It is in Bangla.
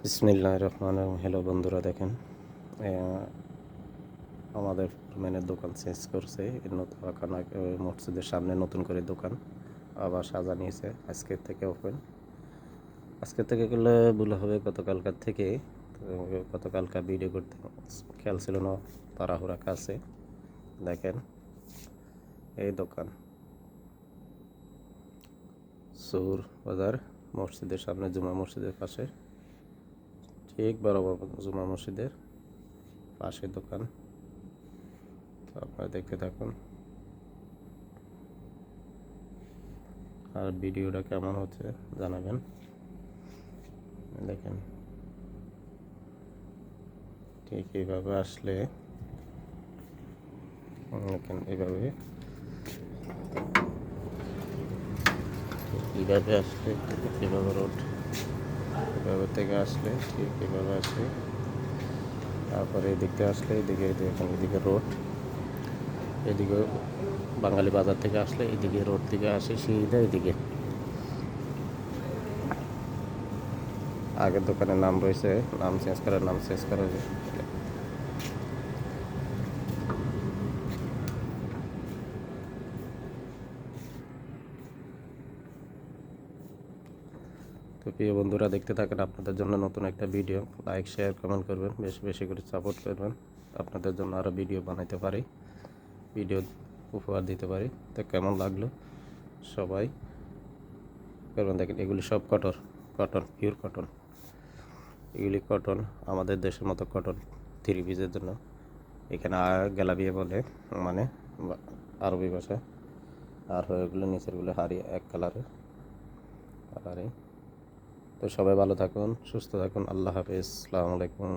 বিসমিল্লাহির রহমানির রহিম। হ্যালো বন্ধুরা, দেখেন আমাদের মেনের দোকান চেঞ্জ করছে। মসজিদের সামনে নতুন করে দোকান আবার সাজা নিয়েছে। আজকের থেকে করলে ভুল হবে। গতকালকার থেকে গতকালকার ভিডিও করতে খেয়াল ছিল না, তাড়াহুড়া কাছে। দেখেন এই দোকান সৌর বাজার মসজিদের সামনে, জুমা মসজিদের পাশে, ঠিক বরাবর জুমা মসজিদের পাশে দোকান। তো আপনারা দেখতে থাকুন আর ভিডিওটা কেমন হচ্ছে জানাবেন। দেখেন ঠিক এইভাবে আসলে, দেখেন এইভাবে আসলে এভাবে রোড, এভাবে থেকে আসলে ঠিক এভাবে আসে। তারপরে এদিকে আসলে এদিকে দেখেন, এদিকে রোড, এদিকে বাঙালি বাজার থেকে আসলে এদিকে রোড থেকে আসে সিধা এদিকে। আগের দোকানের নাম রয়েছে, নাম চেঞ্জ করা হবে। তো প্রিয় বন্ধুরা, দেখতে থাকেন, আপনাদের জন্য নতুন একটা ভিডিও। লাইক, শেয়ার, কমেন্ট করবেন, বেশি বেশি করে সাপোর্ট করবেন। আপনাদের জন্য আরও ভিডিও বানাইতে পারি, ভিডিও উপহার দিতে পারি। তো কেমন লাগলো সবাই করবেন। দেখেন এগুলি সব কটন, পিওর কটন। এগুলি কটন, আমাদের দেশের মতো কটন, থ্রি পিসের জন্য। এখানে গ্যালাবিয়া বলে, মানে আরবি ভাষা। আর ওইগুলো নিচেরগুলো হাড়ি, এক কালারের হাড়ি। তো সবাই ভালো থাকুন, সুস্থ থাকুন। আল্লাহ হাফেজ, আসসালামু আলাইকুম।